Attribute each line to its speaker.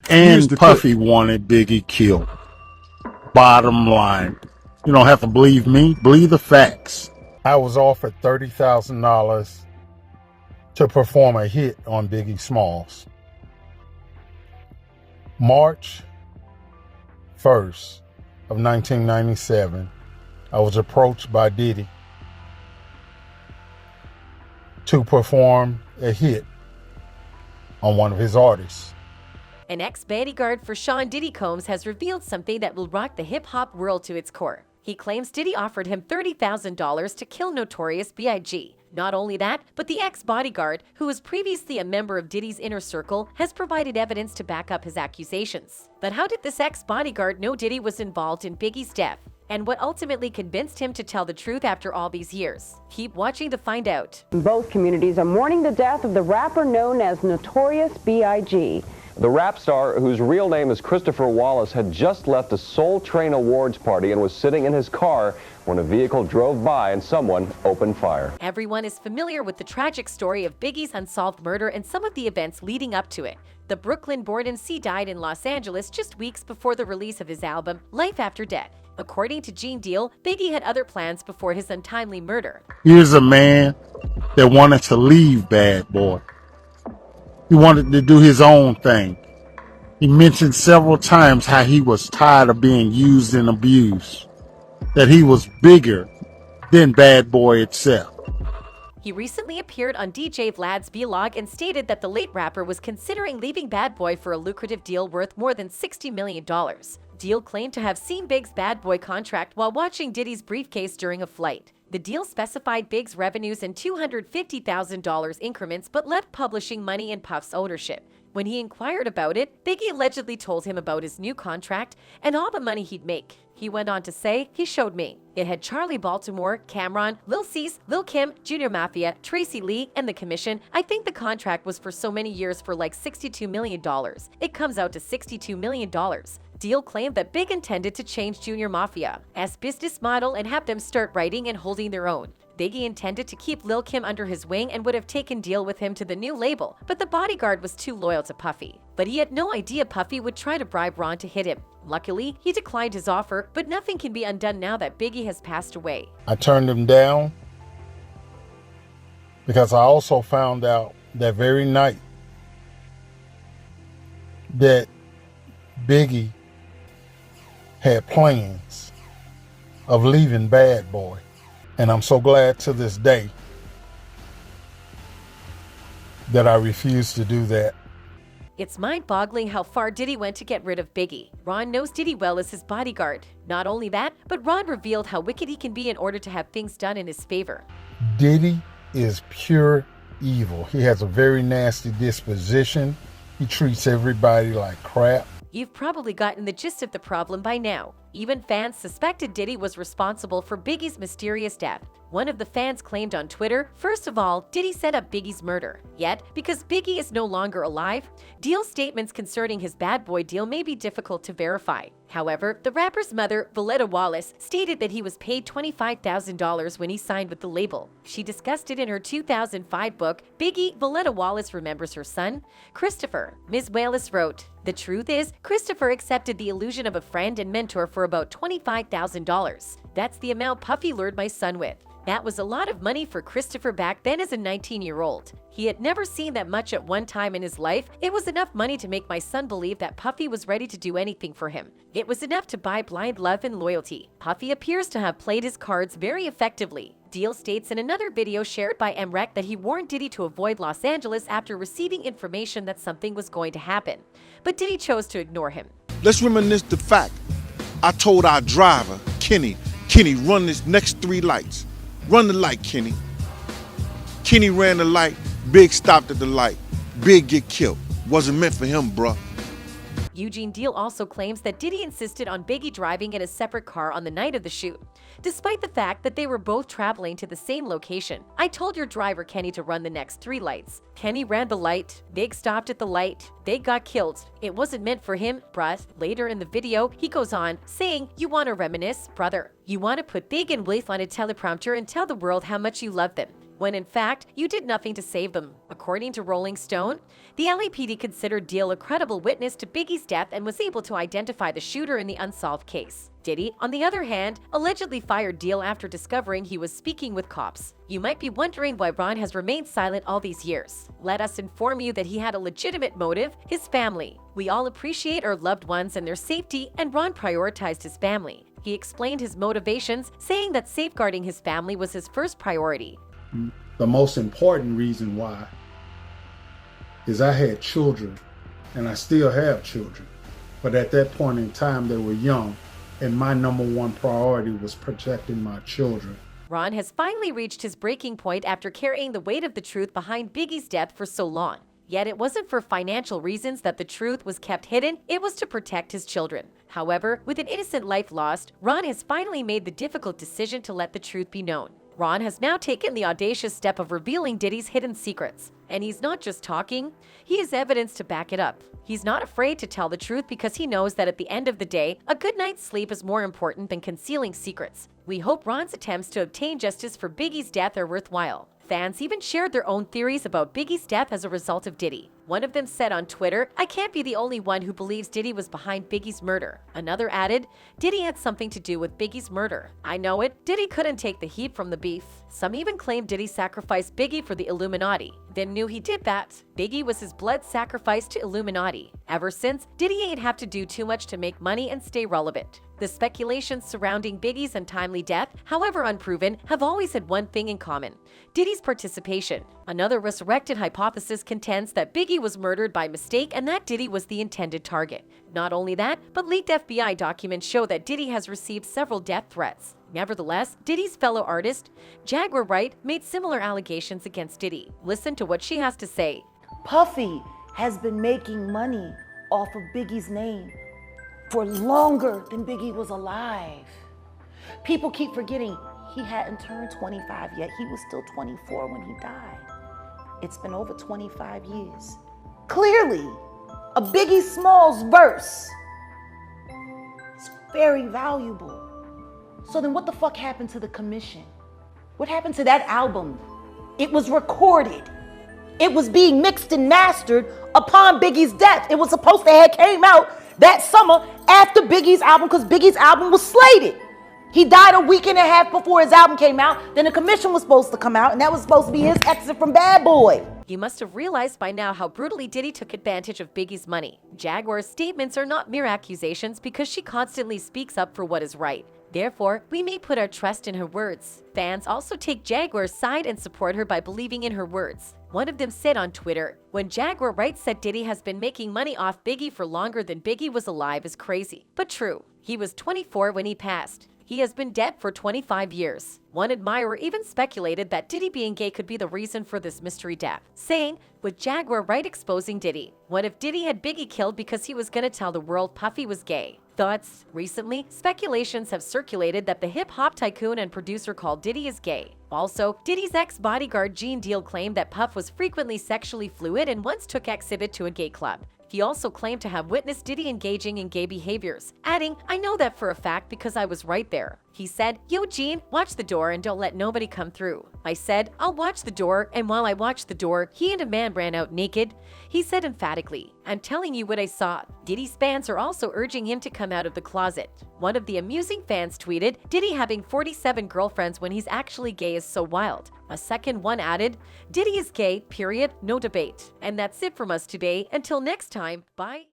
Speaker 1: And Puffy wanted Biggie killed. Bottom line, you don't have to believe me, believe the facts. I was offered $30,000 to perform a hit on Biggie Smalls. March 1st of 1997, I was approached by Diddy to perform a hit on one of his artists.
Speaker 2: An ex-bodyguard for Sean Diddy Combs has revealed something that will rock the hip-hop world to its core. He claims Diddy offered him $30,000 to kill Notorious B.I.G. Not only that, but the ex-bodyguard, who was previously a member of Diddy's inner circle, has provided evidence to back up his accusations. But how did this ex-bodyguard know Diddy was involved in Biggie's death? And what ultimately convinced him to tell the truth after all these years? Keep watching to find out.
Speaker 3: Both communities are mourning the death of the rapper known as Notorious B.I.G.
Speaker 4: The rap star, whose real name is Christopher Wallace, had just left a Soul Train Awards party and was sitting in his car when a vehicle drove by and someone opened fire.
Speaker 2: Everyone is familiar with the tragic story of Biggie's unsolved murder and some of the events leading up to it. The Brooklyn-born MC died in Los Angeles just weeks before the release of his album, Life After Death. According to Gene Deal, Biggie had other plans before his untimely murder.
Speaker 1: Here's a man that wanted to leave Bad Boy. He wanted to do his own thing. He mentioned several times how he was tired of being used and abused, that he was bigger than Bad Boy itself.
Speaker 2: He recently appeared on DJ Vlad's vlog and stated that the late rapper was considering leaving Bad Boy for a lucrative deal worth more than $60 million. Deal claimed to have seen Big's Bad Boy contract while watching Diddy's briefcase during a flight. The deal specified Big's revenues in $250,000 increments but left publishing money in Puff's ownership. When he inquired about it, Biggie allegedly told him about his new contract and all the money he'd make. He went on to say, "He showed me. It had Charlie Baltimore, Cameron, Lil Cease, Lil Kim, Junior Mafia, Tracy Lee, and the commission. I think the contract was for so many years for like $62 million. It comes out to $62 million. Deal claimed that Big intended to change Junior Mafia's business model and have them start writing and holding their own. Biggie intended to keep Lil Kim under his wing and would have taken Deal with him to the new label, but the Bodyguard was too loyal to Puffy. But he had no idea Puffy would try to bribe Ron to hit him. Luckily, he declined his offer, but nothing can be undone now that Biggie has passed away."
Speaker 1: I turned him down because I also found out that very night that Biggie had plans of leaving Bad Boy. And I'm so glad to this day that I refused to do that.
Speaker 2: It's mind-boggling how far Diddy went to get rid of Biggie. Ron knows Diddy well as his bodyguard. Not only that, but Ron revealed how wicked he can be in order to have things done in his favor.
Speaker 1: Diddy is pure evil. He has a very nasty disposition. He treats everybody like crap.
Speaker 2: You've probably gotten the gist of the problem by now. Even fans suspected Diddy was responsible for Biggie's mysterious death. One of the fans claimed on Twitter, first of all, Diddy set up Biggie's murder. Yet, because Biggie is no longer alive, Deal's statements concerning his Bad Boy deal may be difficult to verify. However, the rapper's mother, Valletta Wallace, stated that he was paid $25,000 when he signed with the label. She discussed it in her 2005 book, Biggie, Valletta Wallace Remembers Her Son, Christopher. Ms. Wallace wrote, "The truth is, Christopher accepted the illusion of a friend and mentor for about $25,000. That's the amount Puffy lured my son with. That was a lot of money for Christopher back then as a 19-year-old. He had never seen that much at one time in his life. It was enough money to make my son believe that Puffy was ready to do anything for him. It was enough to buy blind love and loyalty. Puffy appears to have played his cards very effectively." Deal states in another video shared by MREC that he warned Diddy to avoid Los Angeles after receiving information that something was going to happen. But Diddy chose to ignore him.
Speaker 5: Let's reminisce the fact. I told our driver, Kenny, run this next 3 lights. Run the light, Kenny. Kenny ran the light, Big stopped at the light. Big get killed. Wasn't meant for him, bruh.
Speaker 2: Eugene Deal also claims that Diddy insisted on Biggie driving in a separate car on the night of the shoot, despite the fact that they were both traveling to the same location. "I told your driver Kenny to run the next 3 lights. Kenny ran the light, Big stopped at the light, they got killed. It wasn't meant for him, bruh." Later in the video, he goes on, saying, "You want to reminisce, brother? You want to put Big and Wilf on a teleprompter and tell the world how much you love them. when in fact, you did nothing to save them. According to Rolling Stone, the LAPD considered Deal a credible witness to Biggie's death and was able to identify the shooter in the unsolved case. Diddy, on the other hand, allegedly fired Deal after discovering he was speaking with cops. You might be wondering why Ron has remained silent all these years. Let us inform you that he had a legitimate motive: his family. We all appreciate our loved ones and their safety, and Ron prioritized his family. He explained his motivations, saying that safeguarding his family was his first priority.
Speaker 1: The most important reason why is I had children, and I still have children. But at that point in time, they were young, and my number one priority was protecting my children.
Speaker 2: Ron has finally reached his breaking point after carrying the weight of the truth behind Biggie's death for so long. Yet it wasn't for financial reasons that the truth was kept hidden, it was to protect his children. However, with an innocent life lost, Ron has finally made the difficult decision to let the truth be known. Ron has now taken the audacious step of revealing Diddy's hidden secrets. And he's not just talking, he has evidence to back it up. He's not afraid to tell the truth because he knows that at the end of the day, a good night's sleep is more important than concealing secrets. We hope Ron's attempts to obtain justice for Biggie's death are worthwhile. Fans even shared their own theories about Biggie's death as a result of Diddy. One of them said on Twitter, "I can't be the only one who believes Diddy was behind Biggie's murder." Another added, "Diddy had something to do with Biggie's murder. I know it. Diddy couldn't take the heat from the beef." Some even claimed Diddy sacrificed Biggie for the Illuminati. Then knew he did that. Biggie was his blood sacrificed to Illuminati. Ever since, Diddy ain't have to do too much to make money and stay relevant. The speculations surrounding Biggie's untimely death, however unproven, have always had one thing in common: Diddy's participation. Another resurrected hypothesis contends that Biggie was murdered by mistake and that Diddy was the intended target. Not only that, but leaked FBI documents show that Diddy has received several death threats. Nevertheless, Diddy's fellow artist, Jaguar Wright, made similar allegations against Diddy. Listen to what she has to say.
Speaker 6: Puffy has been making money off of Biggie's name for longer than Biggie was alive. People keep forgetting he hadn't turned 25 yet. He was still 24 when he died. It's been over 25 years. Clearly, a Biggie Smalls verse is very valuable. So then what the fuck happened to the commission? What happened to that album? It was recorded. It was being mixed and mastered upon Biggie's death. It was supposed to have came out that summer after Biggie's album, because Biggie's album was slated. He died a week and a half before his album came out. Then the commission was supposed to come out, and that was supposed to be his exit from Bad Boy.
Speaker 2: You must have realized by now how brutally Diddy took advantage of Biggie's money. Jaguar's statements are not mere accusations because she constantly speaks up for what is right. Therefore, we may put our trust in her words. Fans also take Jaguar's side and support her by believing in her words. One of them said on Twitter, "When Jaguar Wright said Diddy has been making money off Biggie for longer than Biggie was alive is crazy, but true. He was 24 when he passed. He has been dead for 25 years. One admirer even speculated that Diddy being gay could be the reason for this mystery death, saying, with Jaguar Wright exposing Diddy, what if Diddy had Biggie killed because he was gonna tell the world Puffy was gay? Thoughts? Recently, speculations have circulated that the hip-hop tycoon and producer called Diddy is gay. Also, Diddy's ex-bodyguard Gene Deal claimed that Puff was frequently sexually fluid and once took Exhibit to a gay club. He also claimed to have witnessed Diddy engaging in gay behaviors, adding, "I know that for a fact because I was right there." He said, "Yo, Gene, watch the door and don't let nobody come through." I said, "I'll watch the door," and while I watched the door, he and a man ran out naked. He said emphatically, "I'm telling you what I saw." Diddy's fans are also urging him to come out of the closet. One of the amusing fans tweeted, "Diddy having 47 girlfriends when he's actually gay is so wild." A second one added, "Diddy is gay, period, no debate." And that's it from us today. Until next time, bye.